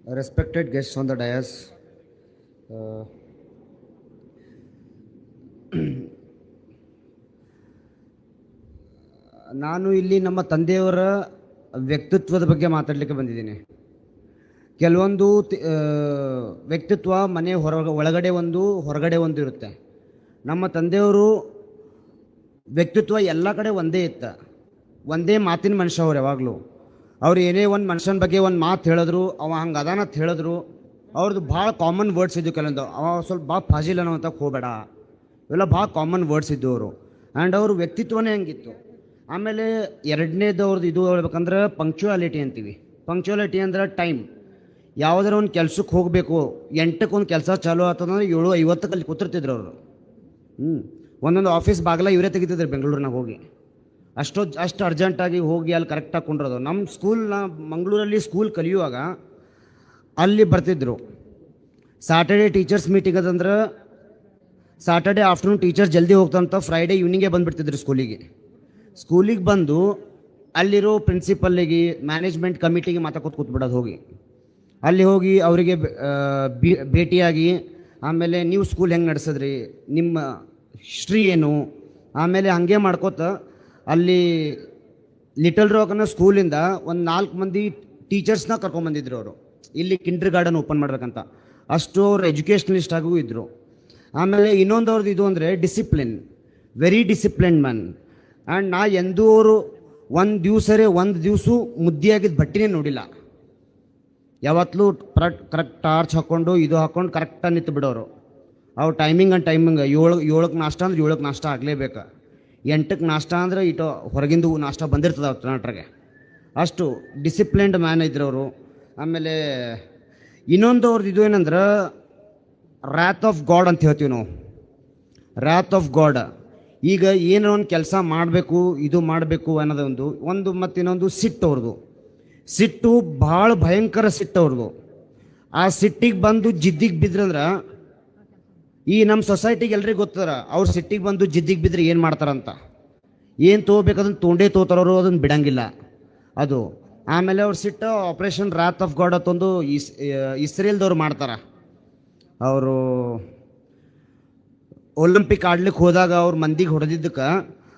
Respected guests on the dais, uh, ನಾನು ಇಲ್ಲಿ ನಮ್ಮ ತಂದೆಯವರ ವ್ಯಕ್ತಿತ್ವದ ಬಗ್ಗೆ ಮಾತಾಡಲಿಕ್ಕೆ ಬಂದಿದ್ದೀನಿ. ಕೆಲವೊಂದು ವ್ಯಕ್ತಿತ್ವ ಮನೆ ಒಳಗಡೆ ಒಂದು ಹೊರಗಡೆ ಒಂದು ಇರುತ್ತೆ. ನಮ್ಮ ತಂದೆಯವರು ವ್ಯಕ್ತಿತ್ವ ಎಲ್ಲ ಕಡೆ ಒಂದೇ ಇತ್ತು. ಒಂದೇ ಮಾತಿನ ಮನುಷ್ಯ ಅವ್ರು ಯಾವಾಗಲೂ. ಅವ್ರು ಏನೇ ಒಂದು ಮನುಷ್ಯನ ಬಗ್ಗೆ ಒಂದು ಮಾತು ಹೇಳಿದ್ರು, ಅವ ಹಂಗೆ ಅದಾನಂತ ಹೇಳಿದ್ರು, ಅವ್ರದ್ದು ಭಾಳ ಕಾಮನ್ ವರ್ಡ್ಸ್ ಇದ್ದು. ಕೆಲವೊಂದು ಅವ ಸ್ವಲ್ಪ ಭಾಳ ಫಾಜಿಲ್ ಅನ್ನೋ ಅಂತ ಹೋಗಬೇಡ, ಇವೆಲ್ಲ ಭಾಳ ಕಾಮನ್ ವರ್ಡ್ಸ್ ಇದ್ದು ಅವರು. ಆ್ಯಂಡ್ ಅವ್ರ ವ್ಯಕ್ತಿತ್ವನೇ ಹಂಗಿತ್ತು. ಆಮೇಲೆ ಎರಡನೇದು ಅವ್ರದ್ದು ಇದು ಹೇಳ್ಬೇಕಂದ್ರೆ ಪಂಕ್ಚುಯಾಲಿಟಿ ಅಂತೀವಿ. ಪಂಕ್ಚುಯಾಲಿಟಿ ಅಂದ್ರೆ ಟೈಮ್. ಯಾವುದಾರ ಒಂದು ಕೆಲ್ಸಕ್ಕೆ ಹೋಗಬೇಕು, 8ಕ್ಕೆ ಒಂದು ಕೆಲಸ ಚಾಲು ಆಗ್ತದಂದ್ರೆ 7:50 ಅಲ್ಲಿ ಕೂತಿರ್ತಿದ್ರು ಅವರು. ಒಂದೊಂದು ಆಫೀಸ್ ಬಾಗಿಲ ಇವರೇ ತೆಗಿತಿದ್ರು ಬೆಂಗಳೂರಿನಾಗ ಹೋಗಿ. ಅಷ್ಟು ಅರ್ಜೆಂಟಾಗಿ ಹೋಗಿ ಅಲ್ಲಿ ಕರೆಕ್ಟಾಗಿ ಕೊಂಡಿರೋದು. ನಮ್ಮ ಸ್ಕೂಲ್ನ ಮಂಗಳೂರಲ್ಲಿ ಸ್ಕೂಲ್ ಕಲಿಯುವಾಗ ಅಲ್ಲಿ ಬರ್ತಿದ್ರು. ಸಾಟರ್ಡೆ ಟೀಚರ್ಸ್ ಮೀಟಿಂಗ್ ಅದಂದ್ರೆ ಸಾಟರ್ಡೆ ಆಫ್ಟರ್ನೂನ್ ಟೀಚರ್ಸ್ ಜಲ್ದಿ ಹೋಗ್ತಂತ ಫ್ರೈಡೇ ಈವ್ನಿಂಗೇ ಬಂದುಬಿಡ್ತಿದ್ರು ಸ್ಕೂಲಿಗೆ ಬಂದು ಅಲ್ಲಿರೋ ಪ್ರಿನ್ಸಿಪಲ್ಲಿಗೆ ಮ್ಯಾನೇಜ್ಮೆಂಟ್ ಕಮಿಟಿಗೆ ಮಾತಾಡ್ಕೊತ ಕೂತ್ಬಿಡೋದು. ಅಲ್ಲಿ ಹೋಗಿ ಅವರಿಗೆ ಭೇಟಿಯಾಗಿ, ಆಮೇಲೆ ನೀವು ಸ್ಕೂಲ್ ಹೆಂಗೆ ನಡೆಸಿದ್ರಿ, ನಿಮ್ಮ ಹಿಸ್ಟ್ರಿ ಏನು, ಆಮೇಲೆ ಹಾಗೆ ಮಾಡ್ಕೋತ ಅಲ್ಲಿ ಲಿಟಲ್ ರಾಕ್ನ ಸ್ಕೂಲಿಂದ ಒಂದು 4 ಮಂದಿ ಟೀಚರ್ಸ್ನ ಕರ್ಕೊಂಬಂದಿದ್ರು ಅವರು. ಇಲ್ಲಿ ಕಿಂಡರ್ ಗಾರ್ಡನ್ ಓಪನ್ ಮಾಡ್ಬೇಕಂತ. ಅಷ್ಟು ಅವ್ರು ಎಜುಕೇಷ್ನಲಿಸ್ಟ್ ಆಗೂ ಇದ್ದರು. ಆಮೇಲೆ ಇನ್ನೊಂದು ಅವ್ರದ್ದು ಇದು ಅಂದರೆ discipline, very discipline man. And ನಾ ಎಂದೂ ಅವರು ಒಂದು ದಿವಸ ಮುದ್ದಿಯಾಗಿದ್ದ ಬಟ್ಟೆನೇ ನೋಡಿಲ್ಲ. ಯಾವತ್ತೂ ಕರೆಕ್ಟ್ ಟಾರ್ಚ್ ಹಾಕ್ಕೊಂಡು ಇದು ಹಾಕ್ಕೊಂಡು ಕರೆಕ್ಟಾಗಿ ನಿಂತು ಬಿಡೋರು. ಅವ್ರು ಟೈಮಿಂಗ್ 7ಕ್ಕೆ ನಾಷ್ಟ ಅಂದ್ರೆ 7ಕ್ಕೆ ನಾಷ್ಟ ಆಗಲೇಬೇಕು. 8ಕ್ಕೆ ನಾಷ್ಟ ಅಂದ್ರೆ ಇಟ್ಟು ಹೊರಗಿಂದು ನಾಷ್ಟ ಬಂದಿರ್ತದೆ ಅವ್ರ ಕರ್ನಾಟಕಗೆ. ಅಷ್ಟು ಡಿಸಿಪ್ಲಿನ್ಡ್ ಮ್ಯಾನ್ ಇದ್ರು ಅವರು. ಆಮೇಲೆ ಇನ್ನೊಂದು ಅವ್ರದ್ದು ಇದು ಏನಂದ್ರೆ ರ್ಯಾತ್ ಆಫ್ ಗಾಡ್ ಅಂತ ಹೇಳ್ತೀವಿ ನಾವು. ರ್ಯಾತ್ ಆಫ್ ಗಾಡ್. ಈಗ ಏನೋ ಒಂದು ಕೆಲಸ ಮಾಡಬೇಕು, ಇದು ಮಾಡಬೇಕು ಅನ್ನೋದೊಂದು ಮತ್ತು ಇನ್ನೊಂದು ಸಿಟ್ಟು ಅವ್ರದ್ದು. ಸಿಟ್ಟು ಭಾಳ ಭಯಂಕರ ಸಿಟ್ಟು ಅವ್ರದ್ದು. ಆ ಸಿಟ್ಟಿಗೆ ಬಂದು ಜಿದ್ದಿಗೆ ಬಿದ್ರಂದ್ರೆ, ಈ ನಮ್ಮ ಸೊಸೈಟಿಗೆ ಎಲ್ರಿಗೂ ಗೊತ್ತಾರ ಅವ್ರು ಸಿಟ್ಟಿಗೆ ಬಂದು ಜಿದ್ದಿಗೆ ಬಿದ್ದರೆ ಏನು ಮಾಡ್ತಾರಂತ. ಏನು ತೊಗೋಬೇಕದನ್ನು ತೊಗೊಂಡೇ ತೋತಾರವರು, ಅದನ್ನು ಬಿಡಂಗಿಲ್ಲ ಅದು. ಆಮೇಲೆ ಅವ್ರು ಸಿಟ್ಟು ಆಪ್ರೇಷನ್ ರ್ಯಾತ್ ಆಫ್ ಗಾಡ್ ಅಂತೊಂದು ಇಸ್ರೇಲ್ದವ್ರು ಮಾಡ್ತಾರೆ. ಅವರು ಒಲಿಂಪಿಕ್ ಆಡ್ಲಿಕ್ಕೆ ಹೋದಾಗ ಅವ್ರ ಮಂದಿಗೆ ಹೊಡೆದಿದ್ದಕ್ಕೆ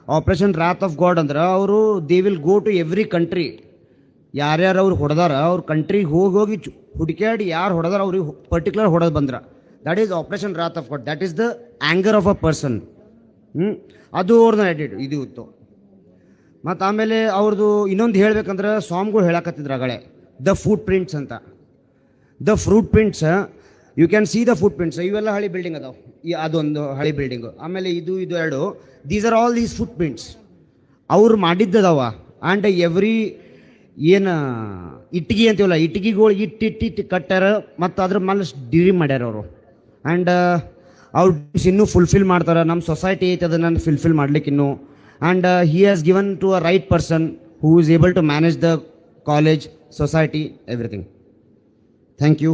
ಆಪ್ರೇಷನ್ ರ್ಯಾತ್ ಆಫ್ ಗಾಡ್ ಅಂದ್ರೆ ಅವರು they will go to every country. ಯಾರ್ಯಾರು ಅವ್ರು ಹೊಡೆದಾರ ಅವ್ರ ಕಂಟ್ರಿಗೆ ಹೋಗಿ ಹುಡುಕ್ಯಾಡಿ ಯಾರು ಹೊಡೆದಾರ ಅವ್ರಿಗೆ ಪರ್ಟಿಕ್ಯುಲರ್ ಹೊಡೆದು ಬಂದ್ರೆ that is operation wrath of god. That is the anger of a person. ಅದು ಅವ್ರನ್ನ ಎಡಿಟ್ ಇದು ಇತ್ತು. ಮತ್ತು ಆಮೇಲೆ ಅವ್ರದ್ದು ಇನ್ನೊಂದು ಹೇಳ್ಬೇಕಂದ್ರೆ ಸಾಂಗ್ಗಳು ಹೇಳಕತ್ತಿದ್ರು ಆಗಲೇ, ದ ಫುಟ್ ಪ್ರಿಂಟ್ಸ್ ಅಂತ. The fruit prints, you can see the footprints. ಇವೆಲ್ಲ ಹಳಿ ಬಿಲ್ಡಿಂಗ್ ಅದಾವೆ, ಅದೊಂದು ಹಳಿ ಬಿಲ್ಡಿಂಗು. ಆಮೇಲೆ ಇದು ಎರಡು, these are all these foot prints ಅವ್ರು ಮಾಡಿದ್ದದವ. ಆ್ಯಂಡ್ ಎವ್ರಿ ಏನು ಇಟ್ಟಿಗೆ ಅಂತೀವಲ್ಲ, ಇಟ್ಟಿಗೆಗಳು ಇಟ್ಟಿಟ್ಟು ಕಟ್ಟಾರ ಮತ್ತು ಅದ್ರ ಮೇಲೆ ಡಿರಿ ಮಾಡ್ಯಾರ ಅವರು. ಆ್ಯಂಡ್ ಅವ್ರು ಇನ್ನೂ ಫುಲ್ಫಿಲ್ ಮಾಡ್ತಾರೆ. ನಮ್ಮ ಸೊಸೈಟಿ ಐತೆ ಅದನ್ನು ಫುಲ್ಫಿಲ್ ಮಾಡ್ಲಿಕ್ಕೆ ಇನ್ನೂ. And he has given to a right person who is able to manage the college, society, everything. Thank you.